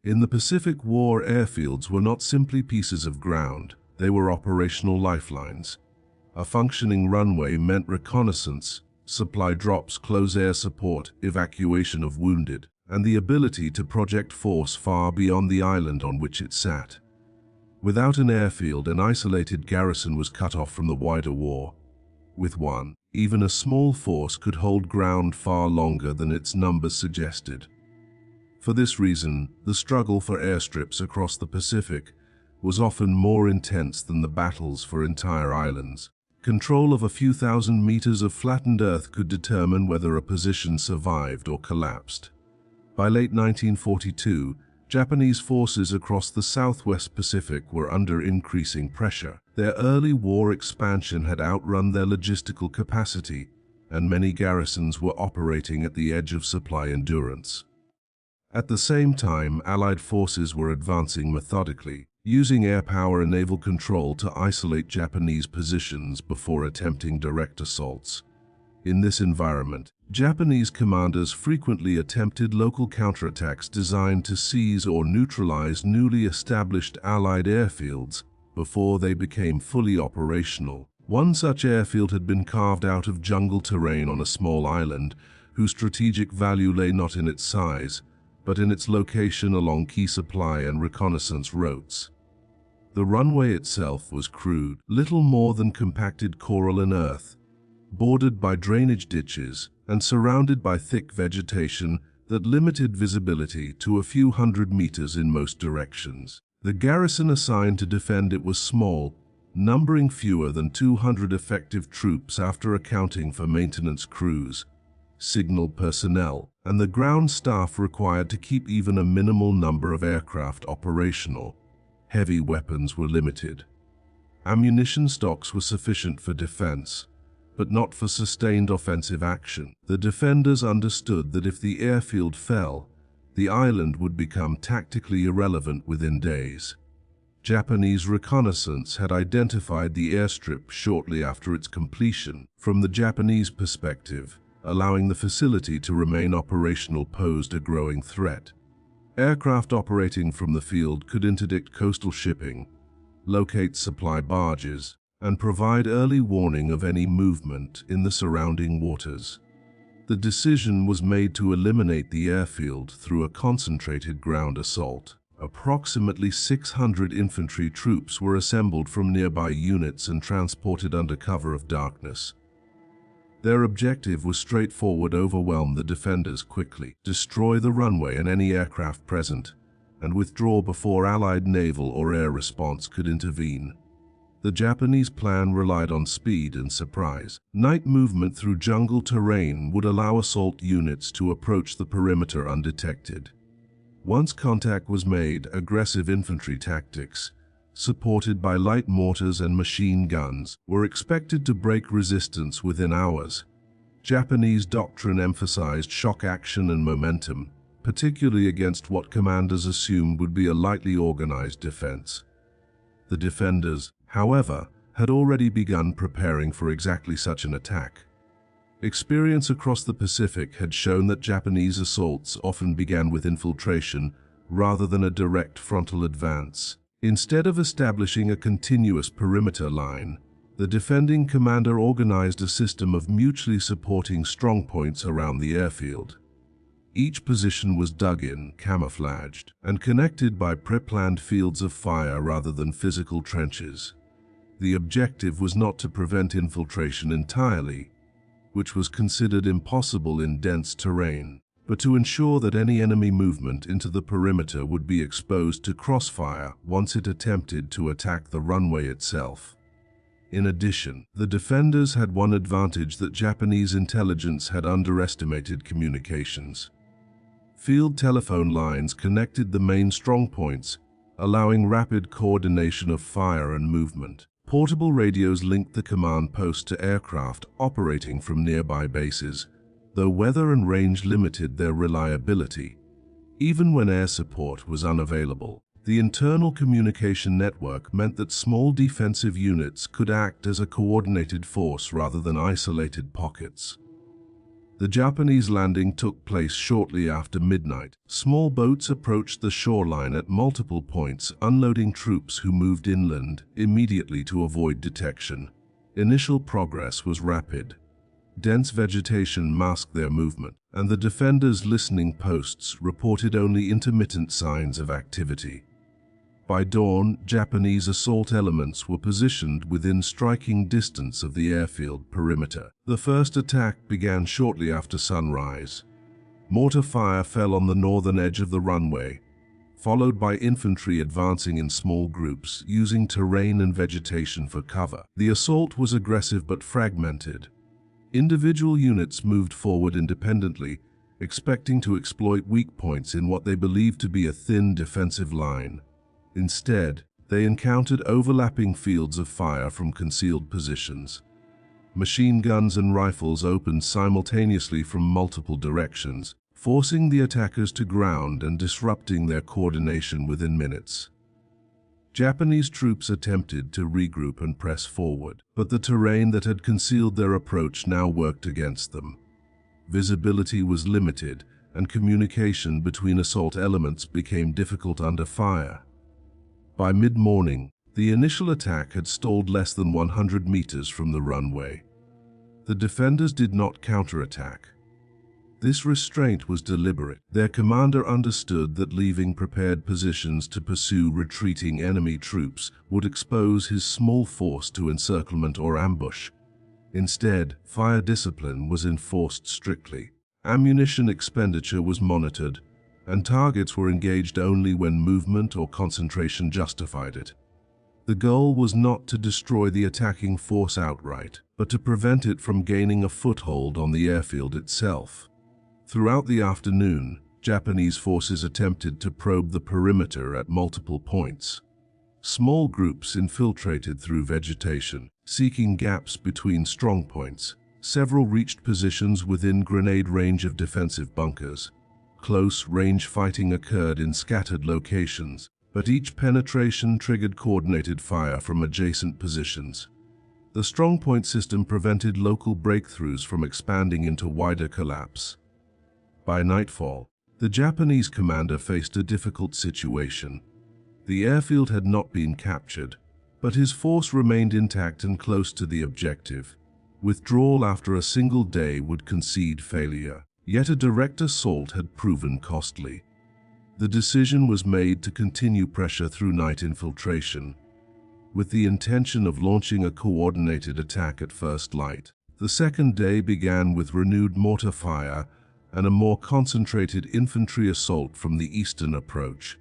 In the Pacific War, airfields were not simply pieces of ground, they were operational lifelines. A functioning runway meant reconnaissance, supply drops, close air support, evacuation of wounded, and the ability to project force far beyond the island on which it sat. Without an airfield, an isolated garrison was cut off from the wider war. With one, even a small force could hold ground far longer than its numbers suggested. For this reason, the struggle for airstrips across the Pacific was often more intense than the battles for entire islands. Control of a few thousand meters of flattened earth could determine whether a position survived or collapsed. By late 1942, Japanese forces across the Southwest Pacific were under increasing pressure. Their early war expansion had outrun their logistical capacity, and many garrisons were operating at the edge of supply endurance. At the same time, Allied forces were advancing methodically, using air power and naval control to isolate Japanese positions before attempting direct assaults. In this environment, Japanese commanders frequently attempted local counterattacks designed to seize or neutralize newly established Allied airfields before they became fully operational. One such airfield had been carved out of jungle terrain on a small island, whose strategic value lay not in its size, but in its location along key supply and reconnaissance routes. The runway itself was crude, little more than compacted coral and earth, bordered by drainage ditches and surrounded by thick vegetation that limited visibility to a few hundred meters in most directions. The garrison assigned to defend it was small, numbering fewer than 200 effective troops after accounting for maintenance crews, signal personnel, and the ground staff required to keep even a minimal number of aircraft operational. Heavy weapons were limited. Ammunition stocks were sufficient for defense, but not for sustained offensive action. The defenders understood that if the airfield fell, the island would become tactically irrelevant within days. Japanese reconnaissance had identified the airstrip shortly after its completion. From the Japanese perspective, allowing the facility to remain operational posed a growing threat. Aircraft operating from the field could interdict coastal shipping, locate supply barges, and provide early warning of any movement in the surrounding waters. The decision was made to eliminate the airfield through a concentrated ground assault. Approximately 600 infantry troops were assembled from nearby units and transported under cover of darkness. Their objective was straightforward: overwhelm the defenders quickly, destroy the runway and any aircraft present, and withdraw before Allied naval or air response could intervene. The Japanese plan relied on speed and surprise. Night movement through jungle terrain would allow assault units to approach the perimeter undetected. Once contact was made, aggressive infantry tactics, supported by light mortars and machine guns, were expected to break resistance within hours. Japanese doctrine emphasized shock action and momentum, particularly against what commanders assumed would be a lightly organized defense. The defenders, however, had already begun preparing for exactly such an attack. Experience across the Pacific had shown that Japanese assaults often began with infiltration rather than a direct frontal advance. Instead of establishing a continuous perimeter line, the defending commander organized a system of mutually supporting strongpoints around the airfield. Each position was dug in, camouflaged, and connected by pre-planned fields of fire rather than physical trenches. The objective was not to prevent infiltration entirely, which was considered impossible in dense terrain, but to ensure that any enemy movement into the perimeter would be exposed to crossfire once it attempted to attack the runway itself. In addition, the defenders had one advantage that Japanese intelligence had underestimated: communications. Field telephone lines connected the main strongpoints, allowing rapid coordination of fire and movement. Portable radios linked the command post to aircraft operating from nearby bases, though weather and range limited their reliability. Even when air support was unavailable, the internal communication network meant that small defensive units could act as a coordinated force rather than isolated pockets. The Japanese landing took place shortly after midnight. Small boats approached the shoreline at multiple points, unloading troops who moved inland immediately to avoid detection. Initial progress was rapid. Dense vegetation masked their movement, and the defenders' listening posts reported only intermittent signs of activity. By dawn, Japanese assault elements were positioned within striking distance of the airfield perimeter. The first attack began shortly after sunrise. Mortar fire fell on the northern edge of the runway, followed by infantry advancing in small groups, using terrain and vegetation for cover. The assault was aggressive but fragmented. Individual units moved forward independently, expecting to exploit weak points in what they believed to be a thin defensive line. Instead, they encountered overlapping fields of fire from concealed positions. Machine guns and rifles opened simultaneously from multiple directions, forcing the attackers to ground and disrupting their coordination within minutes. Japanese troops attempted to regroup and press forward, but the terrain that had concealed their approach now worked against them. Visibility was limited, and communication between assault elements became difficult under fire. By mid-morning, the initial attack had stalled less than 100 meters from the runway. The defenders did not counterattack. This restraint was deliberate. Their commander understood that leaving prepared positions to pursue retreating enemy troops would expose his small force to encirclement or ambush. Instead, fire discipline was enforced strictly. Ammunition expenditure was monitored, and targets were engaged only when movement or concentration justified it. The goal was not to destroy the attacking force outright, but to prevent it from gaining a foothold on the airfield itself. Throughout the afternoon, Japanese forces attempted to probe the perimeter at multiple points. Small groups infiltrated through vegetation, seeking gaps between strongpoints. Several reached positions within grenade range of defensive bunkers. Close-range fighting occurred in scattered locations, but each penetration triggered coordinated fire from adjacent positions. The strongpoint system prevented local breakthroughs from expanding into wider collapse. By nightfall, the Japanese commander faced a difficult situation. The airfield had not been captured, but his force remained intact and close to the objective. Withdrawal after a single day would concede failure. Yet a direct assault had proven costly. The decision was made to continue pressure through night infiltration, with the intention of launching a coordinated attack at first light. The second day began with renewed mortar fire and a more concentrated infantry assault from the eastern approach,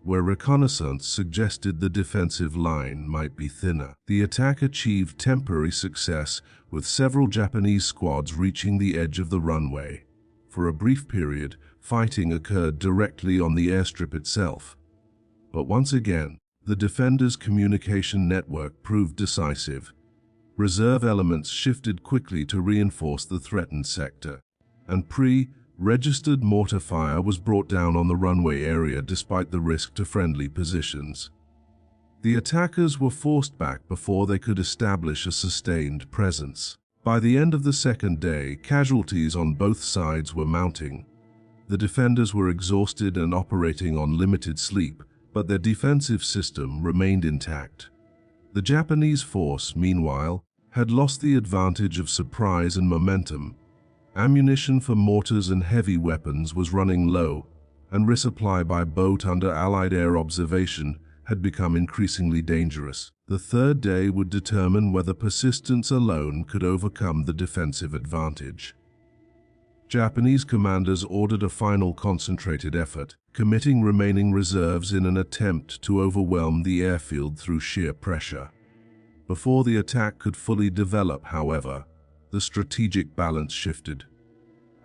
where reconnaissance suggested the defensive line might be thinner. The attack achieved temporary success, with several Japanese squads reaching the edge of the runway. For a brief period, fighting occurred directly on the airstrip itself. But once again, the defenders' communication network proved decisive. Reserve elements shifted quickly to reinforce the threatened sector, and pre-registered mortar fire was brought down on the runway area despite the risk to friendly positions. The attackers were forced back before they could establish a sustained presence. By the end of the second day, casualties on both sides were mounting. The defenders were exhausted and operating on limited sleep, but their defensive system remained intact. The Japanese force, meanwhile, had lost the advantage of surprise and momentum. Ammunition for mortars and heavy weapons was running low, and resupply by boat under Allied air observation had become increasingly dangerous. The third day would determine whether persistence alone could overcome the defensive advantage. Japanese commanders ordered a final concentrated effort, committing remaining reserves in an attempt to overwhelm the airfield through sheer pressure. Before the attack could fully develop, however, the strategic balance shifted.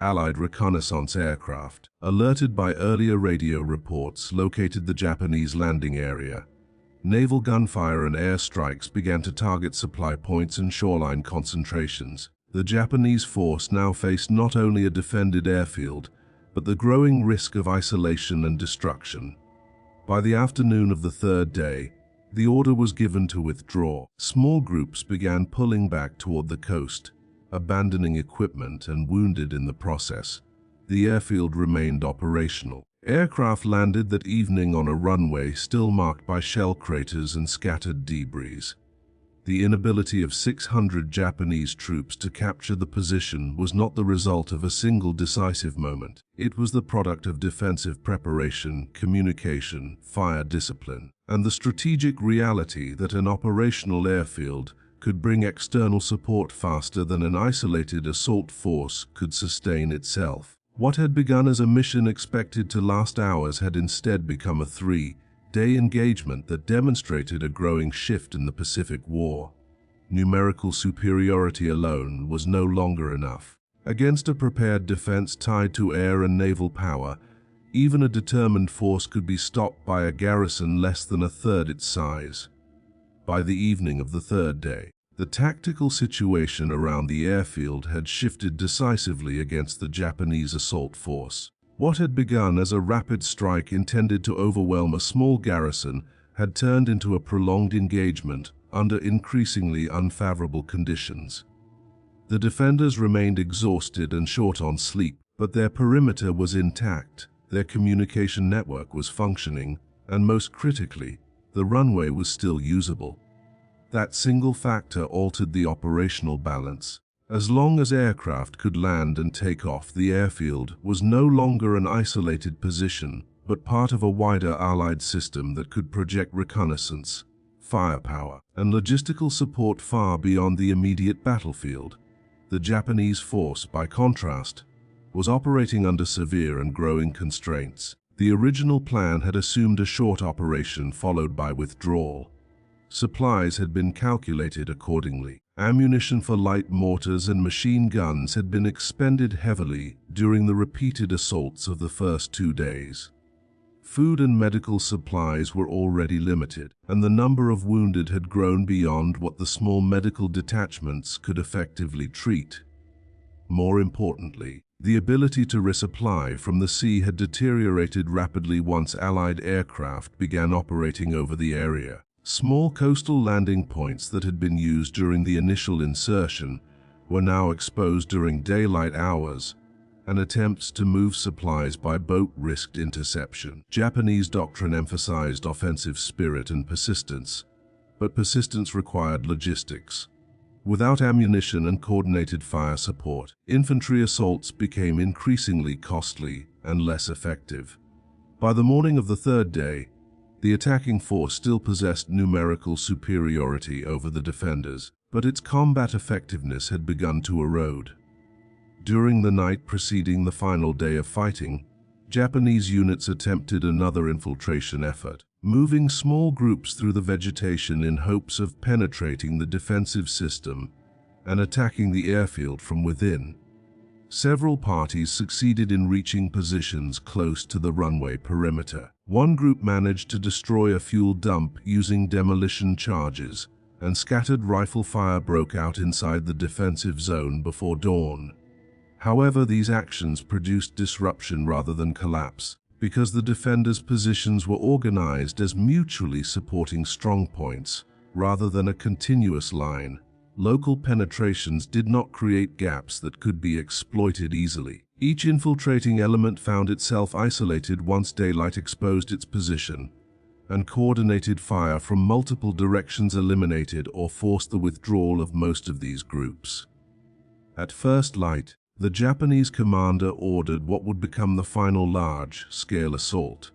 Allied reconnaissance aircraft, alerted by earlier radio reports, located the Japanese landing area. Naval gunfire and airstrikes began to target supply points and shoreline concentrations. The Japanese force now faced not only a defended airfield, but the growing risk of isolation and destruction. By the afternoon of the third day, the order was given to withdraw. Small groups began pulling back toward the coast, abandoning equipment and wounded in the process, the airfield remained operational. Aircraft landed that evening on a runway still marked by shell craters and scattered debris. The inability of 600 Japanese troops to capture the position was not the result of a single decisive moment. It was the product of defensive preparation, communication, fire discipline, and the strategic reality that an operational airfield could bring external support faster than an isolated assault force could sustain itself. What had begun as a mission expected to last hours had instead become a 3-day engagement that demonstrated a growing shift in the Pacific War. Numerical superiority alone was no longer enough. Against a prepared defense tied to air and naval power, even a determined force could be stopped by a garrison less than a third its size. By the evening of the third day, the tactical situation around the airfield had shifted decisively against the Japanese assault force. What had begun as a rapid strike intended to overwhelm a small garrison had turned into a prolonged engagement under increasingly unfavorable conditions. The defenders remained exhausted and short on sleep, but their perimeter was intact, their communication network was functioning, and most critically, the runway was still usable. That single factor altered the operational balance. As long as aircraft could land and take off, the airfield was no longer an isolated position, but part of a wider Allied system that could project reconnaissance, firepower, and logistical support far beyond the immediate battlefield. The Japanese force, by contrast, was operating under severe and growing constraints. The original plan had assumed a short operation followed by withdrawal. Supplies had been calculated accordingly. Ammunition for light mortars and machine guns had been expended heavily during the repeated assaults of the first 2 days. Food and medical supplies were already limited, and the number of wounded had grown beyond what the small medical detachments could effectively treat. More importantly, the ability to resupply from the sea had deteriorated rapidly once Allied aircraft began operating over the area. Small coastal landing points that had been used during the initial insertion were now exposed during daylight hours, and attempts to move supplies by boat risked interception. Japanese doctrine emphasized offensive spirit and persistence, but persistence required logistics. Without ammunition and coordinated fire support, infantry assaults became increasingly costly and less effective. By the morning of the third day, the attacking force still possessed numerical superiority over the defenders, but its combat effectiveness had begun to erode. During the night preceding the final day of fighting, Japanese units attempted another infiltration effort, moving small groups through the vegetation in hopes of penetrating the defensive system and attacking the airfield from within. Several parties succeeded in reaching positions close to the runway perimeter. One group managed to destroy a fuel dump using demolition charges, and scattered rifle fire broke out inside the defensive zone before dawn. However, these actions produced disruption rather than collapse, because the defenders' positions were organized as mutually supporting strongpoints rather than a continuous line. Local penetrations did not create gaps that could be exploited easily. Each infiltrating element found itself isolated once daylight exposed its position, and coordinated fire from multiple directions eliminated or forced the withdrawal of most of these groups. At first light, the Japanese commander ordered what would become the final large-scale assault.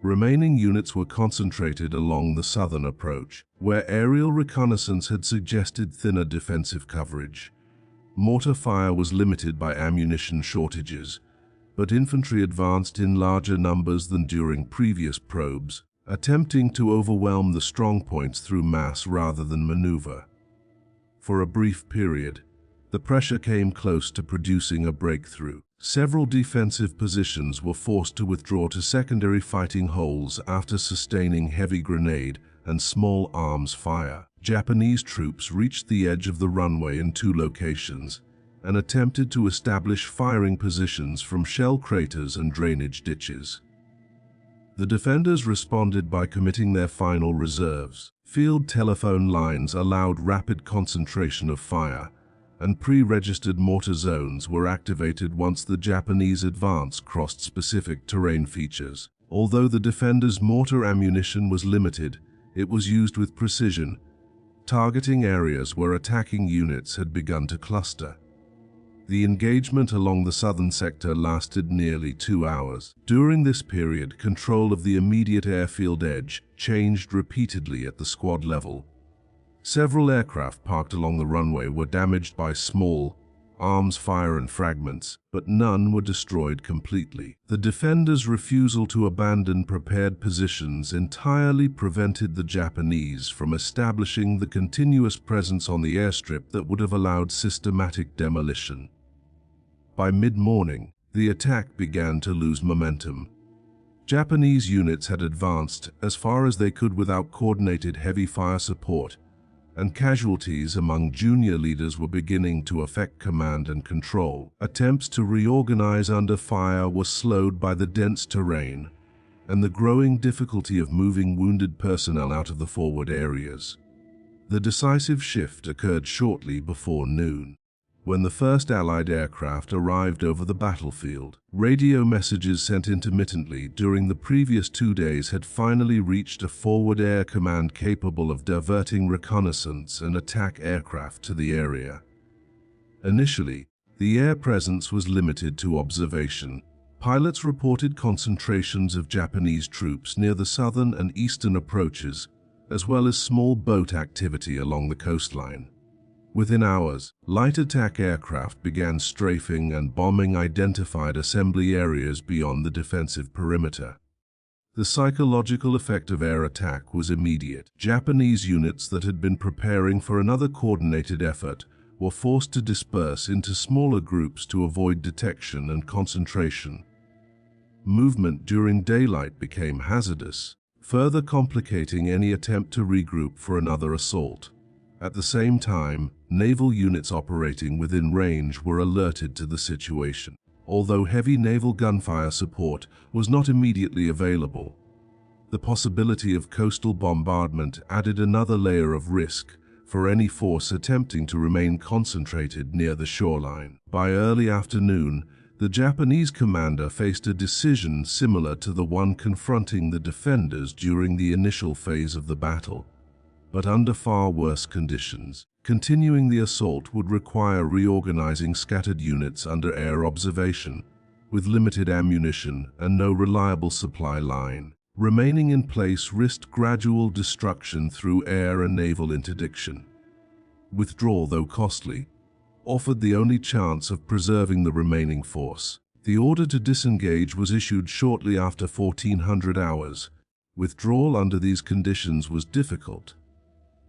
Remaining units were concentrated along the southern approach, where aerial reconnaissance had suggested thinner defensive coverage. Mortar fire was limited by ammunition shortages, but infantry advanced in larger numbers than during previous probes, attempting to overwhelm the strongpoints through mass rather than maneuver. For a brief period, the pressure came close to producing a breakthrough. Several defensive positions were forced to withdraw to secondary fighting holes after sustaining heavy grenade and small arms fire. Japanese troops reached the edge of the runway in 2 locations and attempted to establish firing positions from shell craters and drainage ditches. The defenders responded by committing their final reserves. Field telephone lines allowed rapid concentration of fire, and pre-registered mortar zones were activated once the Japanese advance crossed specific terrain features. Although the defenders' mortar ammunition was limited, it was used with precision, targeting areas where attacking units had begun to cluster. The engagement along the southern sector lasted nearly 2 hours. During this period, control of the immediate airfield edge changed repeatedly at the squad level. Several aircraft parked along the runway were damaged by small arms fire and fragments, but none were destroyed completely. The defenders' refusal to abandon prepared positions entirely prevented the Japanese from establishing the continuous presence on the airstrip that would have allowed systematic demolition. By mid-morning, the attack began to lose momentum. Japanese units had advanced as far as they could without coordinated heavy fire support, and casualties among junior leaders were beginning to affect command and control. Attempts to reorganize under fire were slowed by the dense terrain and the growing difficulty of moving wounded personnel out of the forward areas. The decisive shift occurred shortly before noon, when the first Allied aircraft arrived over the battlefield. Radio messages sent intermittently during the previous 2 days had finally reached a forward air command capable of diverting reconnaissance and attack aircraft to the area. Initially, the air presence was limited to observation. Pilots reported concentrations of Japanese troops near the southern and eastern approaches, as well as small boat activity along the coastline. Within hours, light attack aircraft began strafing and bombing identified assembly areas beyond the defensive perimeter. The psychological effect of air attack was immediate. Japanese units that had been preparing for another coordinated effort were forced to disperse into smaller groups to avoid detection and concentration. Movement during daylight became hazardous, further complicating any attempt to regroup for another assault. At the same time, naval units operating within range were alerted to the situation. Although heavy naval gunfire support was not immediately available, the possibility of coastal bombardment added another layer of risk for any force attempting to remain concentrated near the shoreline. By early afternoon, the Japanese commander faced a decision similar to the one confronting the defenders during the initial phase of the battle, but under far worse conditions. Continuing the assault would require reorganizing scattered units under air observation, with limited ammunition and no reliable supply line. Remaining in place risked gradual destruction through air and naval interdiction. Withdrawal, though costly, offered the only chance of preserving the remaining force. The order to disengage was issued shortly after 1400 hours. Withdrawal under these conditions was difficult.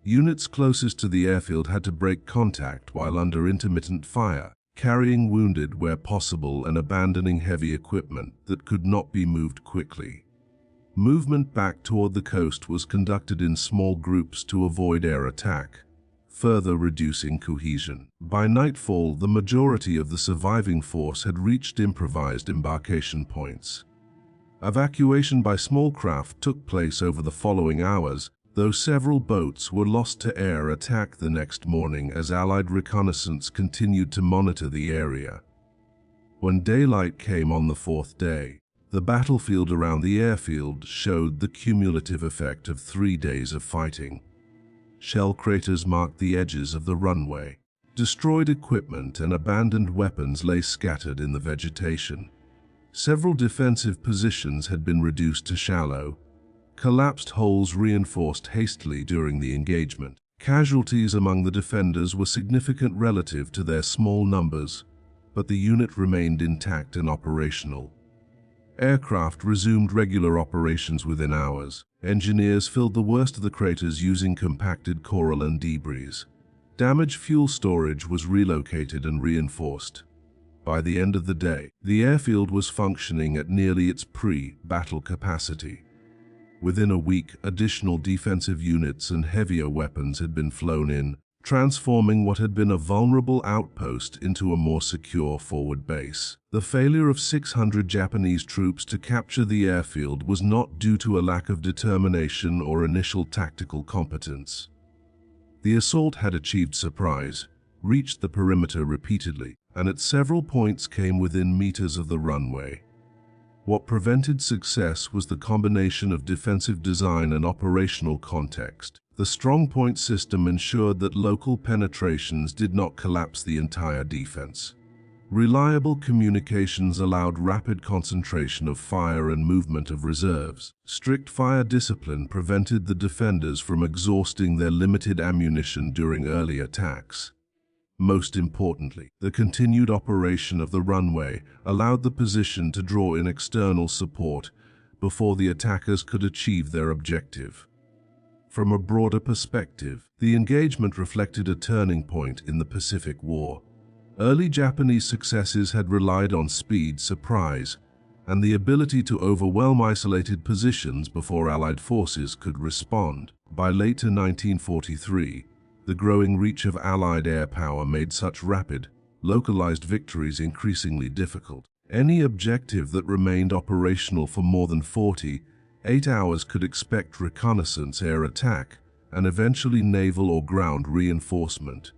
Units closest to the airfield had to break contact while under intermittent fire, carrying wounded where possible and abandoning heavy equipment that could not be moved quickly. Movement back toward the coast was conducted in small groups to avoid air attack, further reducing cohesion. By nightfall, the majority of the surviving force had reached improvised embarkation points. Evacuation by small craft took place over the following hours, though several boats were lost to air attack the next morning as Allied reconnaissance continued to monitor the area. When daylight came on the fourth day, the battlefield around the airfield showed the cumulative effect of 3 days of fighting. Shell craters marked the edges of the runway. Destroyed equipment and abandoned weapons lay scattered in the vegetation. Several defensive positions had been reduced to shallow, collapsed holes reinforced hastily during the engagement. Casualties among the defenders were significant relative to their small numbers, but the unit remained intact and operational. Aircraft resumed regular operations within hours. Engineers filled the worst of the craters using compacted coral and debris. Damaged fuel storage was relocated and reinforced. By the end of the day, the airfield was functioning at nearly its pre-battle capacity. Within a week, additional defensive units and heavier weapons had been flown in, transforming what had been a vulnerable outpost into a more secure forward base. The failure of 600 Japanese troops to capture the airfield was not due to a lack of determination or initial tactical competence. The assault had achieved surprise, reached the perimeter repeatedly, and at several points came within meters of the runway. What prevented success was the combination of defensive design and operational context. The strongpoint system ensured that local penetrations did not collapse the entire defense. Reliable communications allowed rapid concentration of fire and movement of reserves. Strict fire discipline prevented the defenders from exhausting their limited ammunition during early attacks. Most importantly, the continued operation of the runway allowed the position to draw in external support before the attackers could achieve their objective. From a broader perspective, the engagement reflected a turning point in the Pacific War. Early Japanese successes had relied on speed, surprise, and the ability to overwhelm isolated positions before Allied forces could respond. By late 1943, the growing reach of Allied air power made such rapid, localized victories increasingly difficult. Any objective that remained operational for more than 48 hours could expect reconnaissance air attack and eventually naval or ground reinforcement.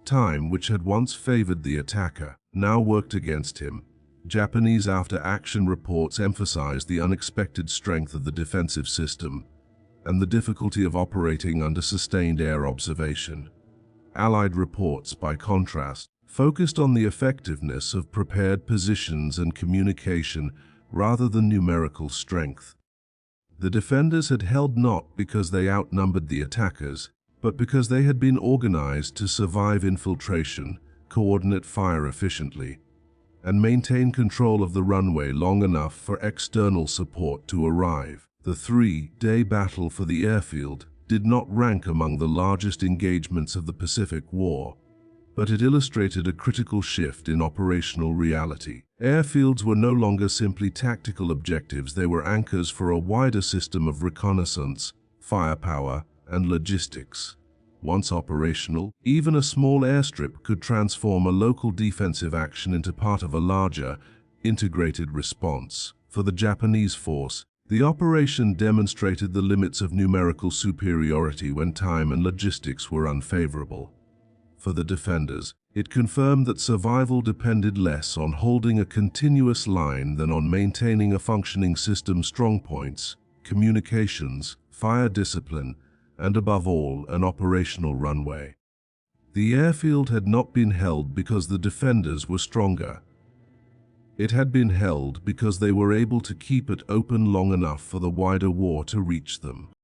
Time, which had once favored the attacker, now worked against him. Japanese after-action reports emphasized the unexpected strength of the defensive system and the difficulty of operating under sustained air observation. Allied reports, by contrast, focused on the effectiveness of prepared positions and communication rather than numerical strength. The defenders had held not because they outnumbered the attackers, but because they had been organized to survive infiltration, coordinate fire efficiently, and maintain control of the runway long enough for external support to arrive. The three-day battle for the airfield did not rank among the largest engagements of the Pacific War, but it illustrated a critical shift in operational reality. Airfields were no longer simply tactical objectives, they were anchors for a wider system of reconnaissance, firepower, and logistics. Once operational, even a small airstrip could transform a local defensive action into part of a larger, integrated response. For the Japanese force, the operation demonstrated the limits of numerical superiority when time and logistics were unfavorable. For the defenders, it confirmed that survival depended less on holding a continuous line than on maintaining a functioning system. Strongpoints, communications, fire discipline, and above all, an operational runway. The airfield had not been held because the defenders were stronger. It had been held because they were able to keep it open long enough for the wider war to reach them.